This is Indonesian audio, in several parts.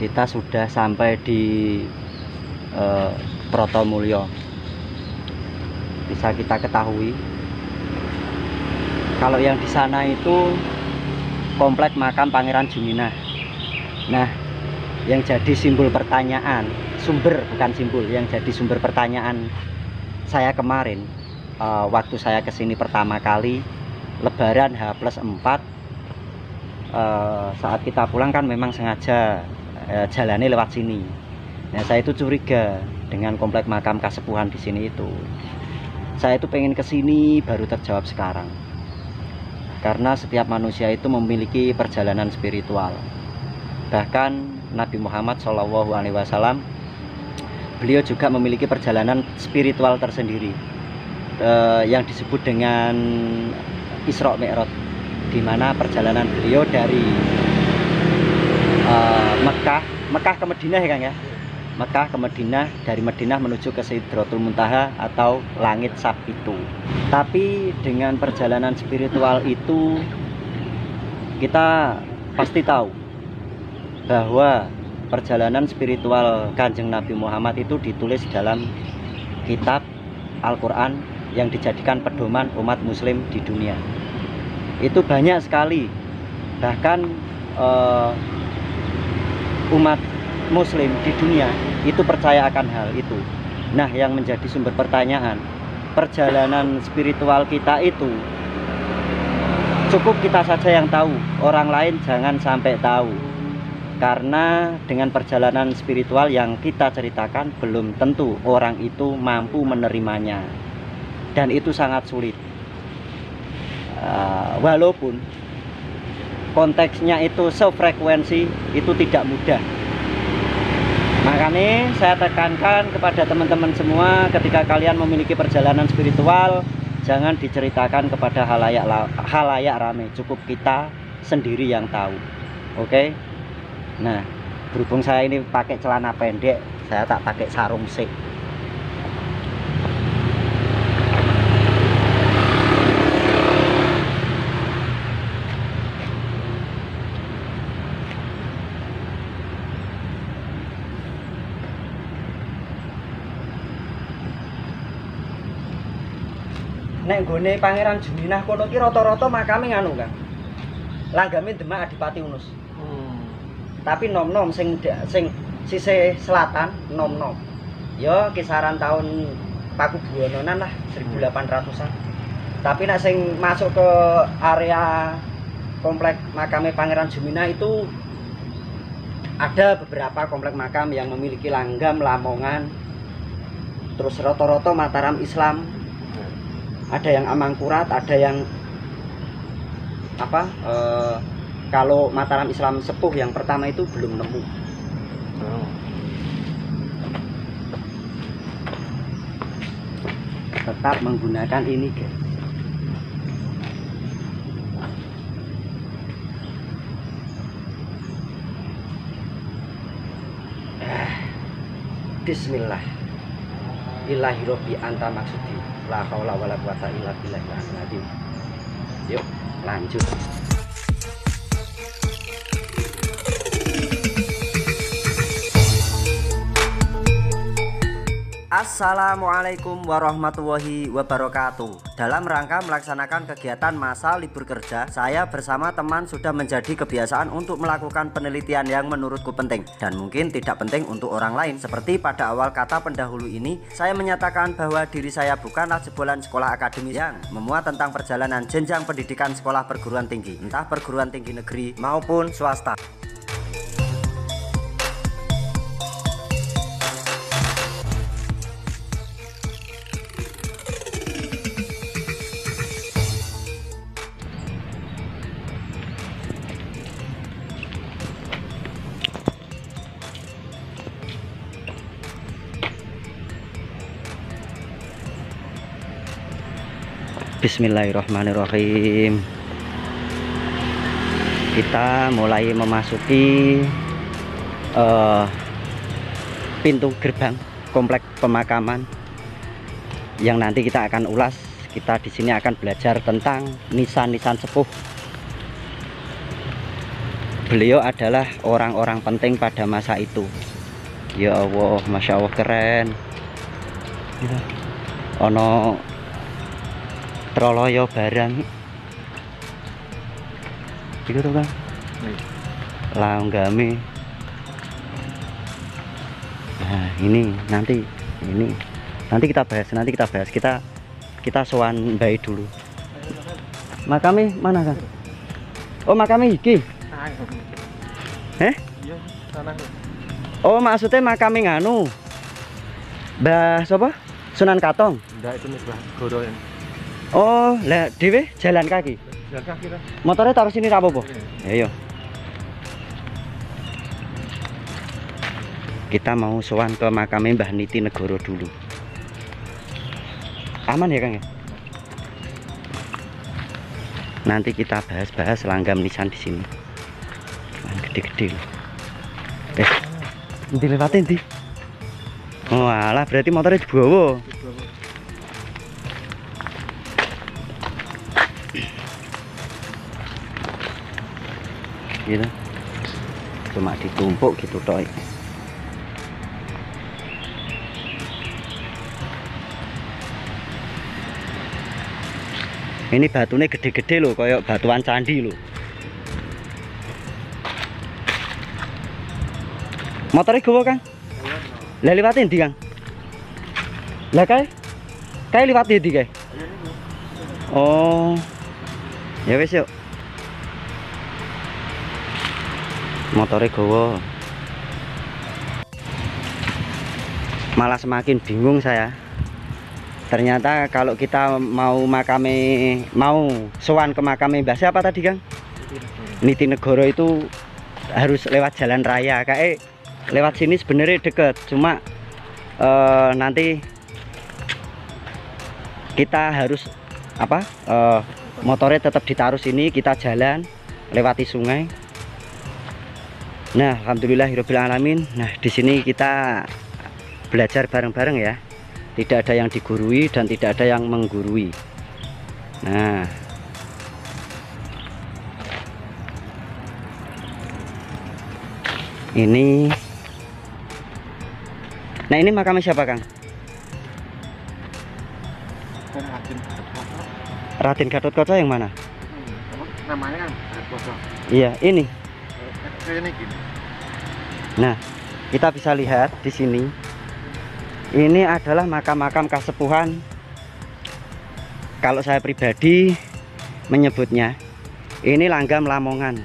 Kita sudah sampai di Protomulyo. Bisa kita ketahui kalau yang di sana itu komplek makam Pangeran Juminah. Nah, yang jadi simbol pertanyaan, yang jadi sumber pertanyaan saya kemarin, waktu saya kesini pertama kali Lebaran H+4, saat kita pulang kan memang sengaja jalannya lewat sini. Nah, saya itu curiga dengan komplek makam Kasepuhan di sini itu. Saya itu pengen kesini baru terjawab sekarang. Karena setiap manusia itu memiliki perjalanan spiritual. Bahkan Nabi Muhammad SAW, beliau juga memiliki perjalanan spiritual tersendiri, yang disebut dengan Isra Mi'raj, di mana perjalanan beliau dari Mekah ke Madinah, ya Kang ya. Mekah ke Madinah, dari Madinah menuju ke Sidratul Muntaha atau langit Sabitu. Tapi dengan perjalanan spiritual itu kita pasti tahu bahwa perjalanan spiritual Kanjeng Nabi Muhammad itu ditulis dalam kitab Al-Quran yang dijadikan pedoman umat muslim di dunia. Itu banyak sekali, bahkan umat muslim di dunia itu percaya akan hal itu. Nah, yang menjadi sumber pertanyaan, perjalanan spiritual kita itu cukup kita saja yang tahu, orang lain jangan sampai tahu. Karena dengan perjalanan spiritual yang kita ceritakan, belum tentu orang itu mampu menerimanya, dan itu sangat sulit. Walaupun konteksnya itu sefrekuensi, itu tidak mudah. Makanya saya tekankan kepada teman-teman semua, ketika kalian memiliki perjalanan spiritual, jangan diceritakan kepada halayak ramai, cukup kita sendiri yang tahu. Oke? Nah, berhubung saya ini pakai celana pendek, saya tak pakai sarung sih. Nek nggone Pangeran Juminah kono ki rata-rata makame nganu Kang. Langgame Demak Adipati Unus. Tapi nom-nom sing sisih selatan nom-nom. Ya kisaran tahun Pakubuwononan lah, 1800-an. Tapi nek sing masuk ke area komplek makame Pangeran Juminah itu ada beberapa komplek makam yang memiliki langgam Lamongan. Terus rata-rata Mataram Islam. Ada yang Amangkurat, ada yang apa? Kalau Mataram Islam sepuh yang pertama itu belum nemu. Tetap menggunakan ini, guys. Bismillah. Ilahi Robbi anta maksudi. La haula wala quwata illa billahil azim. Yuk, lanjut. Assalamualaikum warahmatullahi wabarakatuh. Dalam rangka melaksanakan kegiatan masa libur kerja, saya bersama teman sudah menjadi kebiasaan untuk melakukan penelitian yang menurutku penting dan mungkin tidak penting untuk orang lain. Seperti pada awal kata pendahulu ini, saya menyatakan bahwa diri saya bukanlah jebolan sekolah akademis yang memuat tentang perjalanan jenjang pendidikan sekolah perguruan tinggi, entah perguruan tinggi negeri maupun swasta. Bismillahirrahmanirrahim. Kita mulai memasuki pintu gerbang komplek pemakaman yang nanti kita akan ulas. Kita di sini akan belajar tentang nisan-nisan sepuh beliau adalah orang-orang penting pada masa itu. Ya Allah, Masya Allah, keren. Ono troloyo barang itu tuh Kang, langgame. Nah ini nanti kita bahas, kita sowan Mbak dulu. Makame mana Kang? Oh makame iki. Oh maksudnya makame nganu Mbah sapa? Sunan Katong. Enggak, itu Mbah Goro. Oh, lah dhewe jalan kaki. Jalan kaki lah. Motornya taruh sini ra apa-apa. Ayo. Kita mau sowan ke makame Mbah Niti Negoro dulu. Aman ya Kang ya? Nanti kita bahas-bahas langgam nisan di sini. Gede-gede loh. Dilewatin di. Oh alah, berarti motornya dibawa. Gitu. Cuma ditumpuk gitu toh. Ini batunya gede-gede loh, kayak batuan candi loh. Motornya gawa Kang? Lah liwatin di Kang? Lah kae liwat di kae? Oh. Ya wis yuk. Motornya gawa. Malah semakin bingung saya. Ternyata kalau kita mau sowan ke makame Mbah siapa tadi Kang? Niti Negoro itu harus lewat jalan raya. Kayak lewat sini sebenarnya deket, cuma nanti kita harus motornya tetap ditaruh sini, kita jalan lewati sungai. Nah, alhamdulillahirabbil alamin. Nah, di sini kita belajar bareng-bareng ya. Tidak ada yang digurui dan tidak ada yang menggurui. Nah, ini makamnya siapa Kang? Raden Gatotkaca yang mana? Namanya kan Gatotkaca. Iya, ini. Nah, kita bisa lihat di sini. Ini adalah makam-makam kasepuhan. Kalau saya pribadi menyebutnya, ini langgam Lamongan.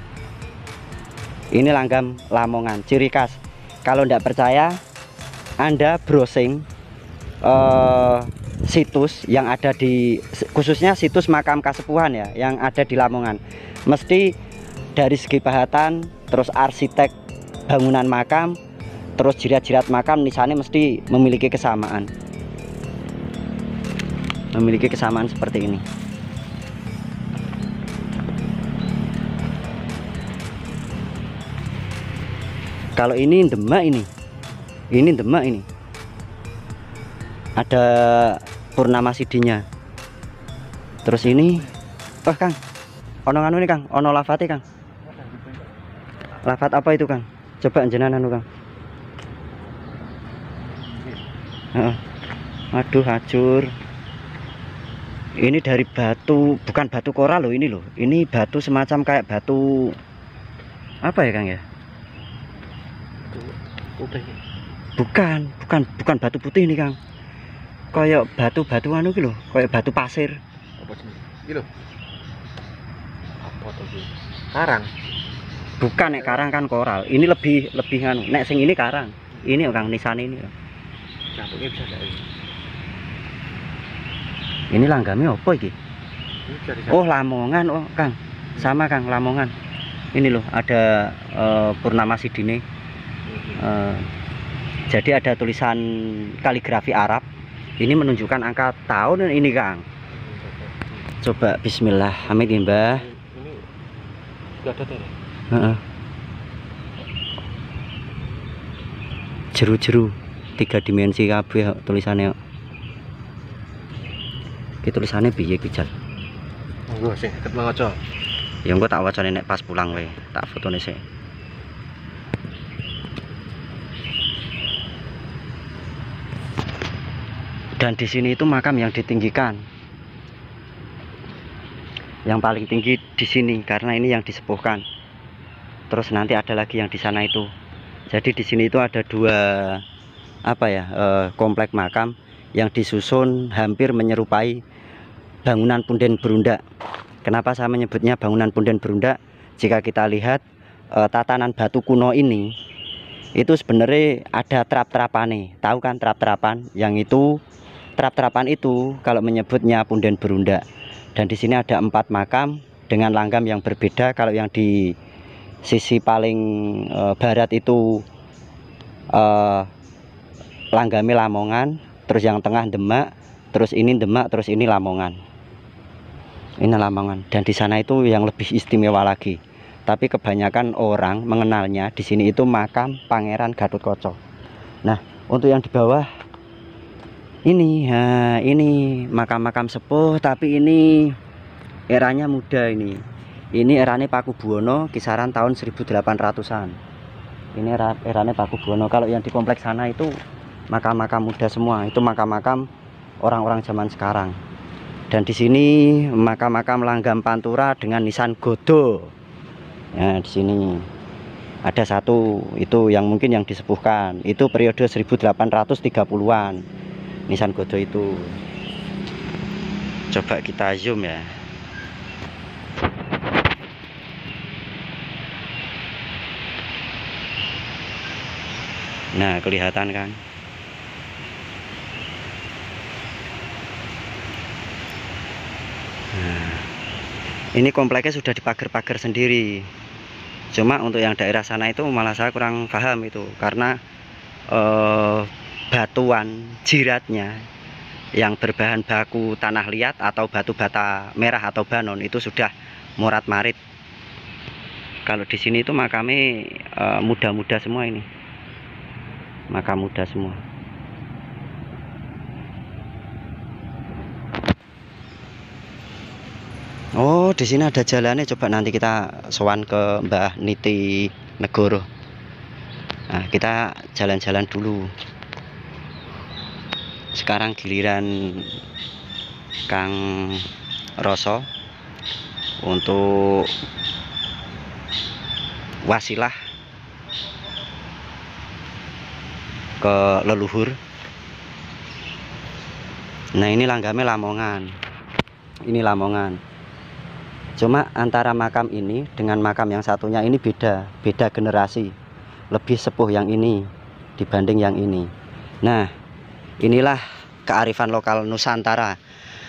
Ini langgam Lamongan, ciri khas. Kalau tidak percaya, Anda browsing situs yang ada di, khususnya situs makam kasepuhan ya, yang ada di Lamongan. Mesti dari segi pahatan, terus arsitek bangunan makam, terus jirat-jirat makam nisannya mesti memiliki kesamaan. Memiliki kesamaan seperti ini. Kalau ini Demak ini. Ini Demak ini. Ada Purnama Sidinya. Terus ini Kang. Ono anu nih Kang, ono lafate Kang. Lafat apa itu Kang? Coba jenengan anu Kang. Aduh hancur. Ini dari batu, bukan batu koral loh ini loh. Ini batu semacam kayak batu apa ya Kang ya? Bukan batu putih ini Kang. Kayak batu anu gitu loh, kayak batu pasir. Apa sih? Gitu. Apa tuh? Karang. Bukan nek karang kan koral. Ini lebih anu. Nek sing ini karang. Ini Kang nisan ini. Cantuknya bisa enggak ini? Ini langgamnya apa iki? Oh Lamongan oh Kang. Sama Kang Lamongan. Ini loh ada Purnama Sidine. Jadi ada tulisan kaligrafi Arab. Ini menunjukkan angka tahun ini Kang. Coba bismillah. Amin ya Mbah. Ini enggak ada tuh. Jeru-jeru 3 dimensi kabeh tulisannya. Iki tulisannya piye iki Jal? Monggo sing ket maca. Ya engko tak wacane nek pas pulang wae, tak fotone sik. Dan di sini itu makam yang ditinggikan. Yang paling tinggi di sini karena ini yang disepuhkan. Terus nanti ada lagi yang di sana itu. Jadi di sini itu ada dua komplek makam yang disusun hampir menyerupai bangunan punden berundak. Kenapa saya menyebutnya bangunan punden berundak? Jika kita lihat tatanan batu kuno ini, itu sebenarnya ada trap-trapane. Tahu kan trap-trapan? Yang itu trap-trapan itu kalau menyebutnya punden berundak. Dan di sini ada 4 makam dengan langgam yang berbeda. Kalau yang di sisi paling barat itu langgami Lamongan, terus yang tengah Demak, terus ini Demak, terus ini Lamongan. Ini Lamongan. Dan di sana itu yang lebih istimewa lagi. Tapi kebanyakan orang mengenalnya di sini itu makam Pangeran Gatotkaca. Nah, untuk yang di bawah ini, ini makam-makam sepuh, tapi ini eranya muda ini. Ini eranya Pakubuwono kisaran tahun 1800-an. Ini eranya Pakubuwono. Kalau yang di kompleks sana itu makam-makam muda semua. Itu makam-makam orang-orang zaman sekarang. Dan di sini makam-makam langgam Pantura dengan nisan Godo. Nah, di sini ada satu itu yang mungkin yang disepuhkan. Itu periode 1830-an. Nisan Godo itu. Coba kita zoom ya. Nah, kelihatan kan? Nah, ini kompleknya sudah dipagar-pagar sendiri. Cuma untuk yang daerah sana itu malah saya kurang paham itu, karena batuan jiratnya yang berbahan baku tanah liat atau batu bata merah atau banon itu sudah morat marit. Kalau di sini itu makamnya muda-muda semua ini. Makam muda semua. Oh, di sini ada jalannya. Coba nanti kita sowan ke Mbah Niti Negoro. Nah, kita jalan-jalan dulu. Sekarang giliran Kang Roso untuk wasilah ke leluhur. Nah, ini langgame Lamongan. Ini Lamongan. Cuma antara makam ini dengan makam yang satunya ini beda generasi. Lebih sepuh yang ini dibanding yang ini. Nah, inilah kearifan lokal Nusantara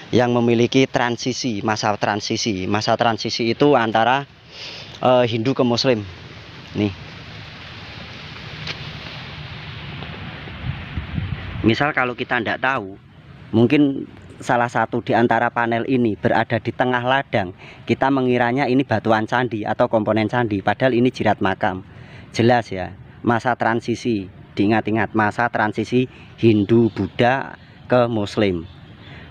yang memiliki transisi, masa transisi. Masa transisi itu antara Hindu ke Muslim. Nih. Misal kalau kita tidak tahu, mungkin salah satu di antara panel ini berada di tengah ladang, kita mengiranya ini batuan candi atau komponen candi, padahal ini jirat makam. Jelas ya, masa transisi. Diingat-ingat, masa transisi Hindu Buddha ke Muslim.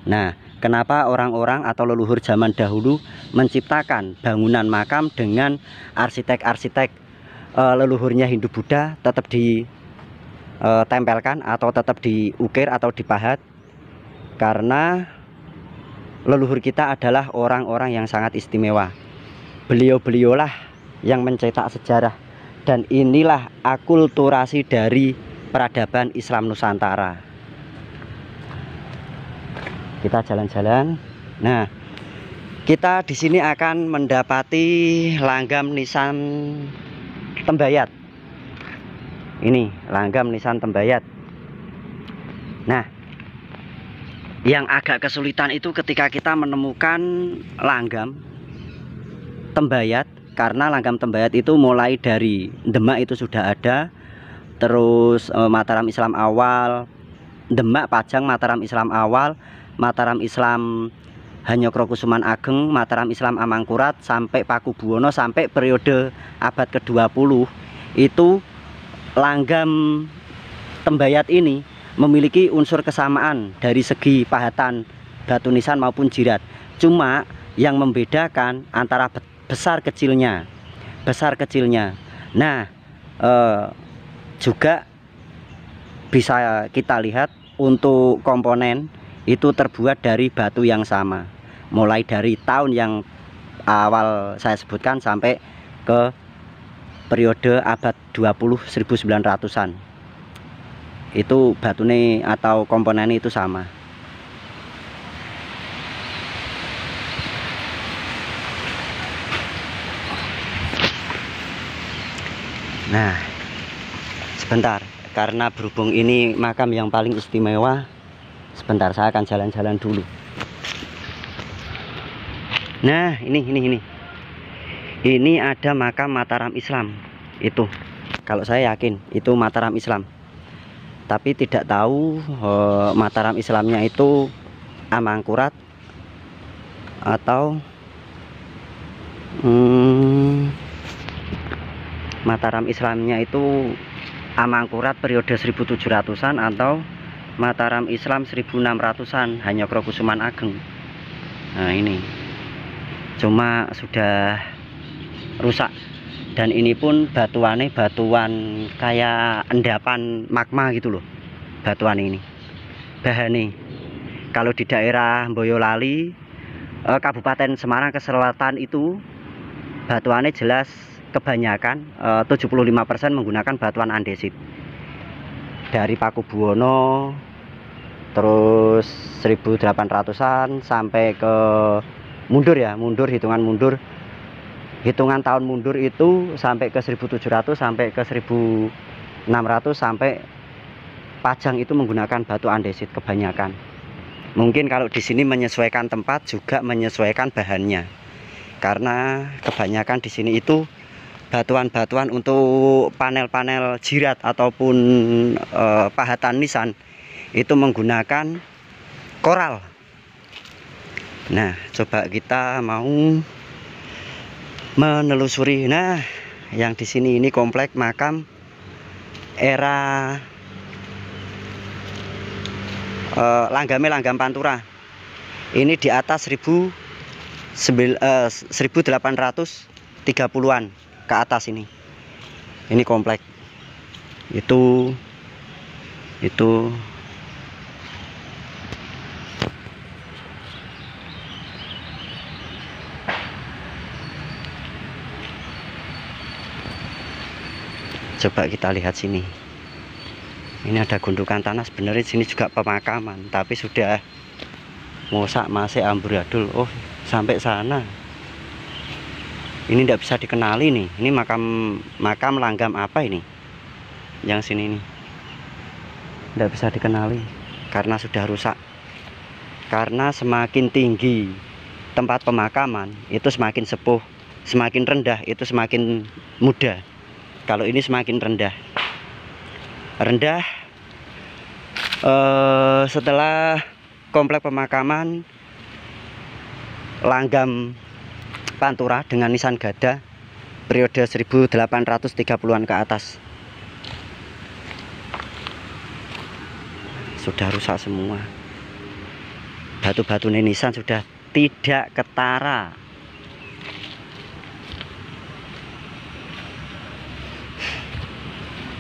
Nah, kenapa orang-orang atau leluhur zaman dahulu menciptakan bangunan makam dengan arsitek-arsitek leluhurnya Hindu Buddha tetap ditempelkan atau tetap diukir atau dipahat? Karena leluhur kita adalah orang-orang yang sangat istimewa. Beliau-beliaulah yang mencetak sejarah. Dan inilah akulturasi dari peradaban Islam Nusantara. Kita jalan-jalan. Nah, kita di sini akan mendapati langgam nisan Tembayat. Ini langgam nisan Tembayat. Nah, yang agak kesulitan itu ketika kita menemukan langgam Tembayat, karena langgam Tembayat itu mulai dari Demak itu sudah ada, terus Mataram Islam awal, Demak, Pajang, Mataram Islam awal, Mataram Islam Hanyokrokusuman Ageng, Mataram Islam Amangkurat, sampai Pakubuwono, sampai periode abad ke-20 itu langgam Tembayat ini memiliki unsur kesamaan dari segi pahatan batu nisan maupun jirat. Cuma yang membedakan antara besar kecilnya. Nah, juga bisa kita lihat untuk komponen itu terbuat dari batu yang sama, mulai dari tahun yang awal saya sebutkan sampai ke periode abad 20 1900-an. Itu batune atau komponennya itu sama. Nah, sebentar, karena berhubung ini makam yang paling istimewa, sebentar saya akan jalan-jalan dulu. Nah, ini ada makam Mataram Islam. Itu, kalau saya yakin itu Mataram Islam. Tapi tidak tahu Mataram Islamnya itu Amangkurat atau Mataram Islamnya itu Amangkurat periode 1700-an atau Mataram Islam 1600-an, hanya Krokusuman Ageng. Nah, ini cuma sudah rusak, dan ini pun batuannya batuan kayak endapan magma gitu loh. Batuan ini bahannya kalau di daerah Boyolali, Kabupaten Semarang ke selatan itu batuannya jelas kebanyakan 75% menggunakan batuan andesit dari Pakubuwono, terus 1800-an sampai ke mundur hitungan tahun mundur itu sampai ke 1700 sampai ke 1600, sampai Pajang itu menggunakan batu andesit kebanyakan. Mungkin kalau di sini menyesuaikan tempat juga menyesuaikan bahannya, karena kebanyakan di sini itu batuan-batuan untuk panel-panel jirat ataupun pahatan nisan itu menggunakan koral. Nah, coba kita mau menelusuri. Nah, yang di sini ini komplek makam era Langgam Pantura. Ini di atas 1830-an ke atas ini. Ini komplek. Itu coba kita lihat sini. Ini ada gundukan tanah, sebenarnya sini juga pemakaman, tapi sudah mosak masih amburadul. Oh, sampai sana. Ini tidak bisa dikenali nih. Ini makam langgam apa ini? Yang sini nih. Tidak bisa dikenali karena sudah rusak. Karena semakin tinggi tempat pemakaman itu semakin sepuh, semakin rendah itu semakin muda. Kalau ini semakin rendah. Setelah komplek pemakaman Langgam Pantura dengan nisan gada periode 1830-an ke atas sudah rusak semua. Batu-batu nisan sudah tidak ketara.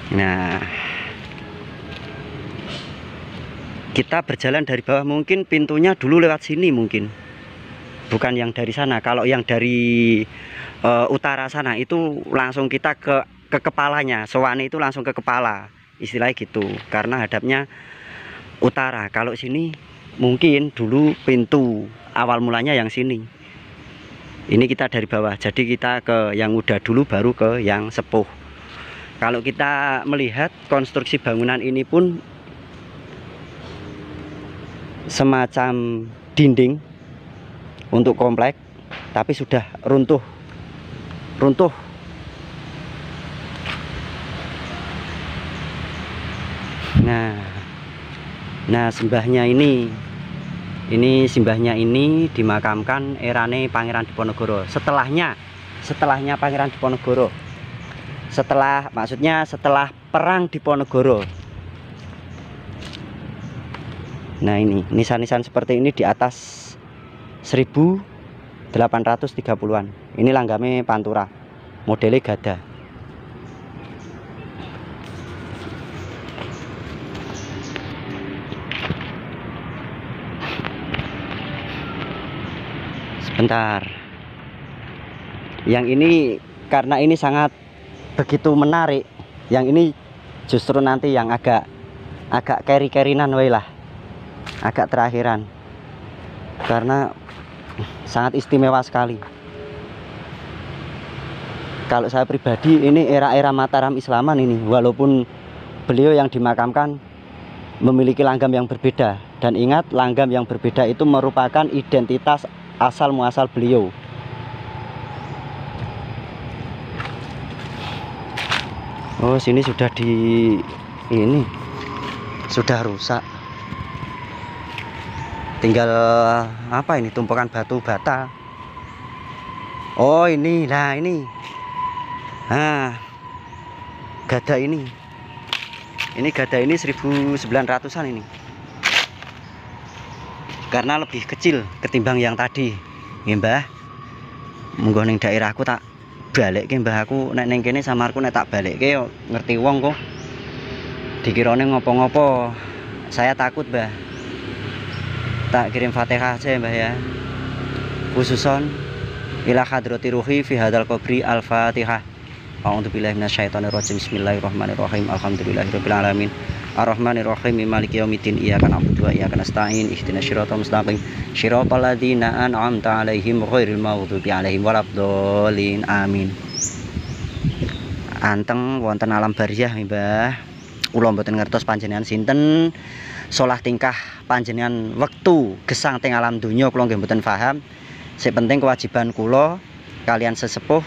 Nah, kita berjalan dari bawah, mungkin pintunya dulu lewat sini, mungkin bukan yang dari sana. Kalau yang dari utara sana itu langsung kita ke kepalanya, sowane itu langsung ke kepala, istilahnya gitu, karena hadapnya utara. Kalau sini mungkin dulu pintu awal mulanya yang sini. Ini kita dari bawah, jadi kita ke yang muda dulu baru ke yang sepuh. Kalau kita melihat konstruksi bangunan ini pun semacam dinding untuk komplek, tapi sudah runtuh. Nah, simbahnya ini dimakamkan erane Pangeran Diponegoro. Setelahnya Pangeran Diponegoro. Setelah perang Diponegoro. Nah, ini nisan-nisan seperti ini di atas 1830-an. Ini langgame Pantura, modelnya gada. Sebentar. Yang ini karena ini sangat begitu menarik. Yang ini justru nanti yang agak keri-kerinan wae lah. Agak terakhiran. Karena sangat istimewa sekali. Kalau saya pribadi ini era-era Mataram Islaman ini, walaupun beliau yang dimakamkan memiliki langgam yang berbeda. Dan ingat, langgam yang berbeda itu merupakan identitas asal muasal beliau. Oh, sini sudah sudah rusak. Tinggal apa ini, tumpukan batu bata. Oh ini, nah ini. Nah, gada ini. Ini gada ini 1900-an ini. Karena lebih kecil ketimbang yang tadi. Ya, Mbah. Monggo ning daerahku tak balikke, Mbah. Aku nek ning kene samarku nek tak balikke yo ngerti wong kok. Dikirane ngopo-ngopo. Saya takut, Mbah. Tak kirim Fatihah aja, Mbah ya. Khususon ila hadrati ruhi fi hadzal qabri al-Fatihah. A'udzubillahi minasyaitonirrajim. Bismillahirrahmanirrahim. Alhamdulillahirabbil alamin. Arrahmanirrahim. Maliki yaumiddin. Iyyaka na'budu wa iyyaka nasta'in. Ihdinas siratal mustaqim. Shiratal ladzina an'amta 'alaihim ghairil maghdubi 'alaihim waladdallin. Amin. Anteng wonten alam bariyah, Mbah. Kula mboten ngertos panjenengan sinten. Solah tingkah panjenengan wektu gesang teng alam donya kula nggih mboten paham. Sing penting kewajiban kula kalian sesepuh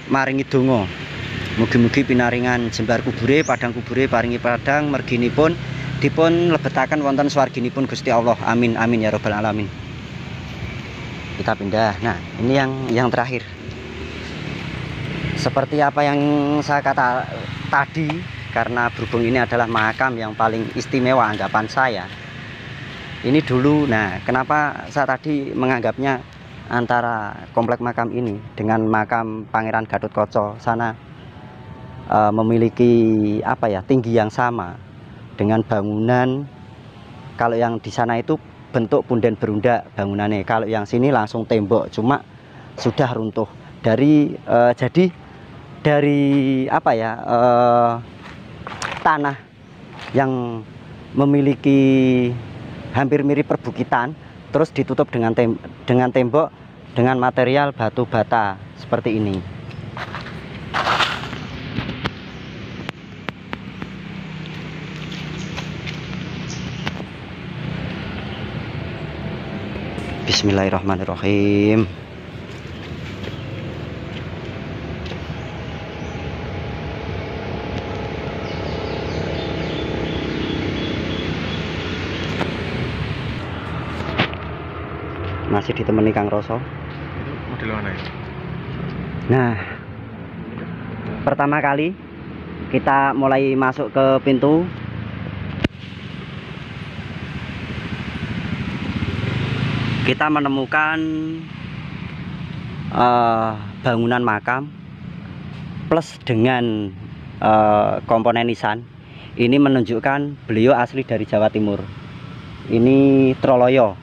maringi donga. Mugi-mugi pinaringan jembar kubure, padang kubure paringi padang, merginipun dipun lebetaken wonten swarginipun Gusti Allah. Amin amin ya rabbal alamin. Kita pindah. Nah, ini yang terakhir. Seperti apa yang saya kata tadi, karena berhubung ini adalah makam yang paling istimewa anggapan saya. Ini dulu, nah kenapa saya tadi menganggapnya antara komplek makam ini dengan makam Pangeran Gatotkaca sana memiliki apa ya, tinggi yang sama dengan bangunan. Kalau yang di sana itu bentuk punden berundak bangunannya, kalau yang sini langsung tembok, cuma sudah runtuh jadi dari apa ya, tanah yang memiliki hampir mirip perbukitan, terus ditutup dengan tembok dengan material batu bata seperti ini. Bismillahirrahmanirrahim. Masih ditemani Kang Roso. Model mana ya? Nah, pertama kali kita mulai masuk ke pintu. Kita menemukan bangunan makam plus dengan komponen nisan. Ini menunjukkan beliau asli dari Jawa Timur. Ini Troloyo.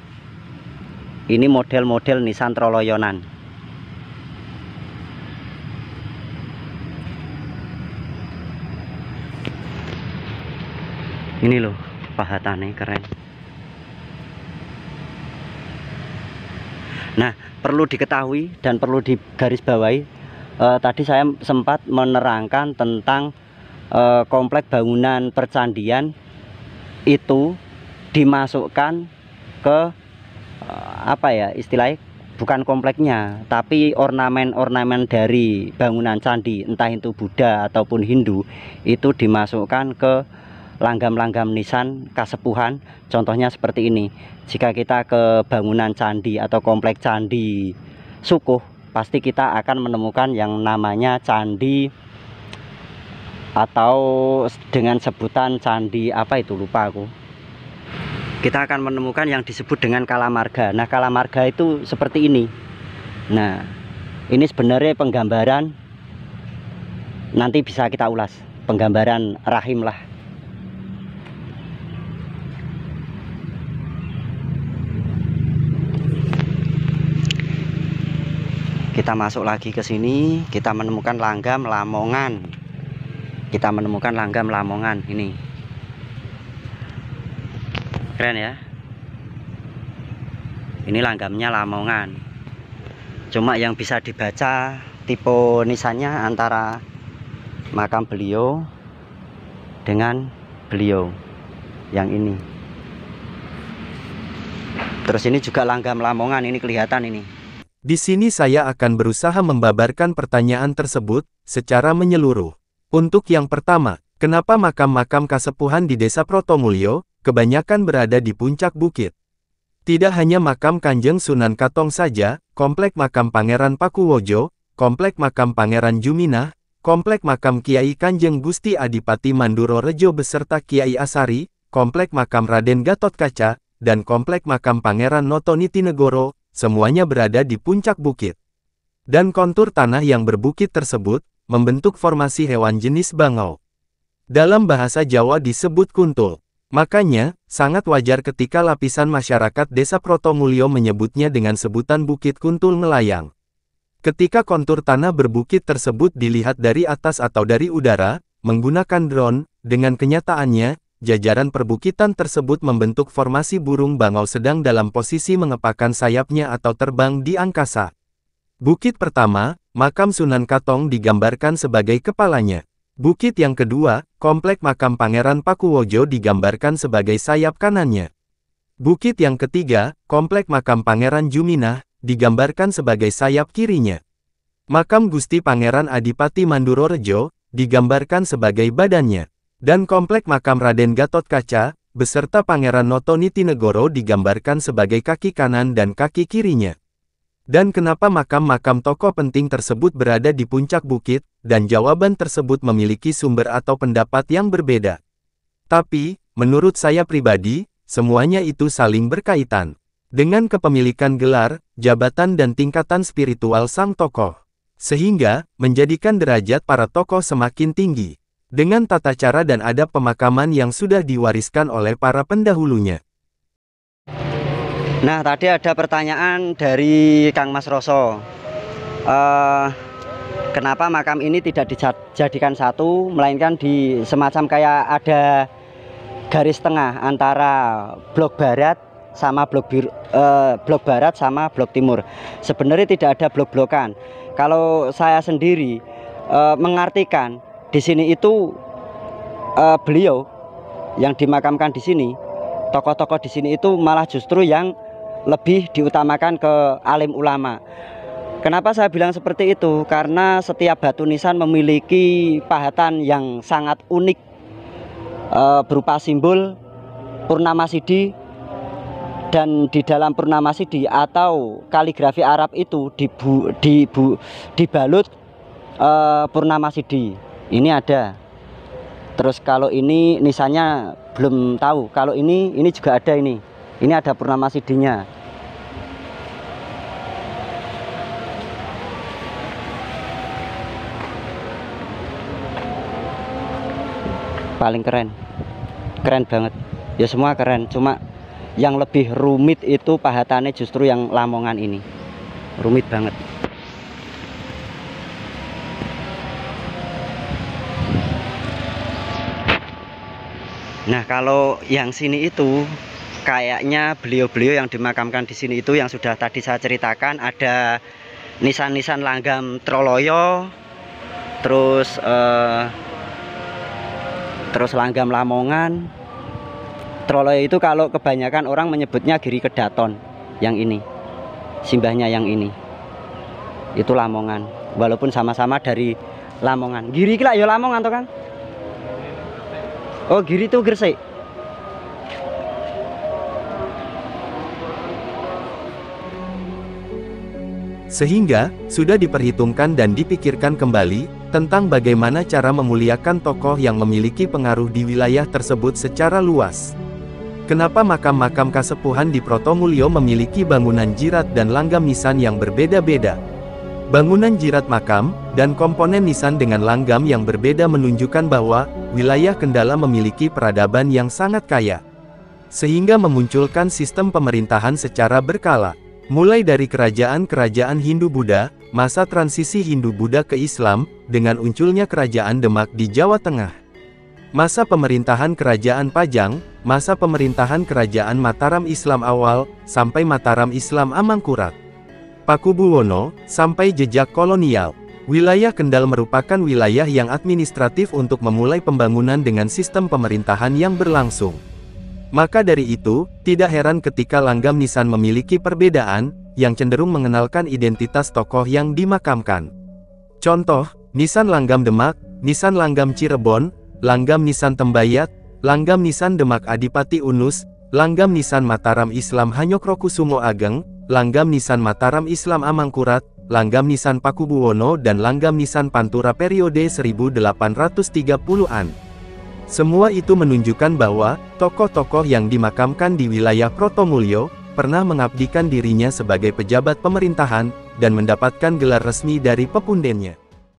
Ini model-model nisan Troloyonan. Ini loh pahatannya keren. Nah, perlu diketahui dan perlu digarisbawahi, tadi saya sempat menerangkan tentang komplek bangunan percandian itu dimasukkan ke apa ya istilahnya, bukan kompleknya, tapi ornamen-ornamen dari bangunan candi, entah itu Buddha ataupun Hindu, itu dimasukkan ke langgam-langgam nisan kasepuhan. Contohnya seperti ini. Jika kita ke bangunan candi atau komplek candi Sukuh, pasti kita akan menemukan yang namanya candi, atau dengan sebutan candi apa itu, lupa aku. Kita akan menemukan yang disebut dengan Kalamarga. Nah, Kalamarga itu seperti ini. Nah, ini sebenarnya penggambaran, nanti bisa kita ulas, penggambaran rahim lah. Kita masuk lagi ke sini, kita menemukan langgam Lamongan. Kita menemukan langgam Lamongan ini. Keren ya. Ini langgamnya Lamongan. Cuma yang bisa dibaca tipe nisannya antara makam beliau dengan beliau yang ini. Terus ini juga langgam Lamongan, ini kelihatan ini. Di sini saya akan berusaha membabarkan pertanyaan tersebut secara menyeluruh. Untuk yang pertama, kenapa makam-makam kasepuhan di Desa Protomulyo kebanyakan berada di puncak bukit? Tidak hanya makam Kanjeng Sunan Katong saja, komplek makam Pangeran Pakuwojo, komplek makam Pangeran Juminah, komplek makam Kiai Kanjeng Gusti Adipati Manduro Rejo beserta Kiai Asari, komplek makam Raden Gatot Kaca, dan komplek makam Pangeran Noto Nitinegoro, semuanya berada di puncak bukit. Dan kontur tanah yang berbukit tersebut, membentuk formasi hewan jenis bangau. Dalam bahasa Jawa disebut kuntul. Makanya, sangat wajar ketika lapisan masyarakat Desa Protomulyo menyebutnya dengan sebutan Bukit Kuntul Melayang. Ketika kontur tanah berbukit tersebut dilihat dari atas atau dari udara, menggunakan drone, dengan kenyataannya, jajaran perbukitan tersebut membentuk formasi burung bangau sedang dalam posisi mengepakkan sayapnya atau terbang di angkasa. Bukit pertama, makam Sunan Katong digambarkan sebagai kepalanya. Bukit yang kedua, komplek makam Pangeran Pakuwojo digambarkan sebagai sayap kanannya. Bukit yang ketiga, komplek makam Pangeran Juminah, digambarkan sebagai sayap kirinya. Makam Gusti Pangeran Adipati Manduro Rejo, digambarkan sebagai badannya. Dan komplek makam Raden Gatot Kaca, beserta Pangeran Noto Nitinegoro digambarkan sebagai kaki kanan dan kaki kirinya. Dan kenapa makam-makam tokoh penting tersebut berada di puncak bukit, dan jawaban tersebut memiliki sumber atau pendapat yang berbeda. Tapi, menurut saya pribadi, semuanya itu saling berkaitan dengan kepemilikan gelar, jabatan dan tingkatan spiritual sang tokoh. Sehingga, menjadikan derajat para tokoh semakin tinggi. Dengan tata cara dan adab pemakaman yang sudah diwariskan oleh para pendahulunya. Nah, tadi ada pertanyaan dari Kang Mas Roso. Kenapa makam ini tidak dijadikan satu, melainkan di semacam kayak ada garis tengah antara blok barat sama blok barat sama blok timur. Sebenarnya tidak ada blok-blokan. Kalau saya sendiri mengartikan di sini itu beliau yang dimakamkan di sini, tokoh-tokoh di sini itu malah justru yang lebih diutamakan ke alim ulama. Kenapa saya bilang seperti itu? Karena setiap batu nisan memiliki pahatan yang sangat unik, berupa simbol Purnama Sidi, dan di dalam Purnama Sidi atau kaligrafi Arab itu dibalut Purnama Sidi. Ini ada. Terus kalau ini nisannya belum tahu. Kalau ini juga ada ini. Ini ada Purnama Sidinya. Paling keren. Keren banget. Ya semua keren. Cuma yang lebih rumit itu pahatannya justru yang Lamongan ini. Rumit banget. Nah, kalau yang sini itu kayaknya beliau-beliau yang dimakamkan di sini itu yang sudah tadi saya ceritakan, ada nisan-nisan langgam Troloyo, terus langgam Lamongan. Troloyo itu kalau kebanyakan orang menyebutnya Giri Kedaton, yang ini simbahnya yang ini itu Lamongan, walaupun sama-sama dari Lamongan. Giri kira ya Lamongan toh, Kang? Oh, Giri itu Gresik. Sehingga, sudah diperhitungkan dan dipikirkan kembali, tentang bagaimana cara memuliakan tokoh yang memiliki pengaruh di wilayah tersebut secara luas. Kenapa makam-makam kasepuhan di Protomulyo memiliki bangunan jirat dan langgam nisan yang berbeda-beda? Bangunan jirat makam, dan komponen nisan dengan langgam yang berbeda menunjukkan bahwa, wilayah Kendala memiliki peradaban yang sangat kaya. Sehingga memunculkan sistem pemerintahan secara berkala. Mulai dari kerajaan-kerajaan Hindu-Buddha, masa transisi Hindu-Buddha ke Islam, dengan unculnya Kerajaan Demak di Jawa Tengah. Masa pemerintahan Kerajaan Pajang, masa pemerintahan Kerajaan Mataram Islam awal, sampai Mataram Islam Amangkurat. Pakubuwono, sampai jejak kolonial. Wilayah Kendal merupakan wilayah yang administratif untuk memulai pembangunan dengan sistem pemerintahan yang berlangsung. Maka dari itu, tidak heran ketika Langgam Nisan memiliki perbedaan, yang cenderung mengenalkan identitas tokoh yang dimakamkan. Contoh, Nisan Langgam Demak, Nisan Langgam Cirebon, Langgam Nisan Tembayat, Langgam Nisan Demak Adipati Unus, Langgam Nisan Mataram Islam Hanyokrokusumo Ageng, Langgam Nisan Mataram Islam Amangkurat, Langgam Nisan Pakubuwono dan Langgam Nisan Pantura periode 1830-an. Semua itu menunjukkan bahwa, tokoh-tokoh yang dimakamkan di wilayah Protomulyo, pernah mengabdikan dirinya sebagai pejabat pemerintahan, dan mendapatkan gelar resmi dari pepundennya.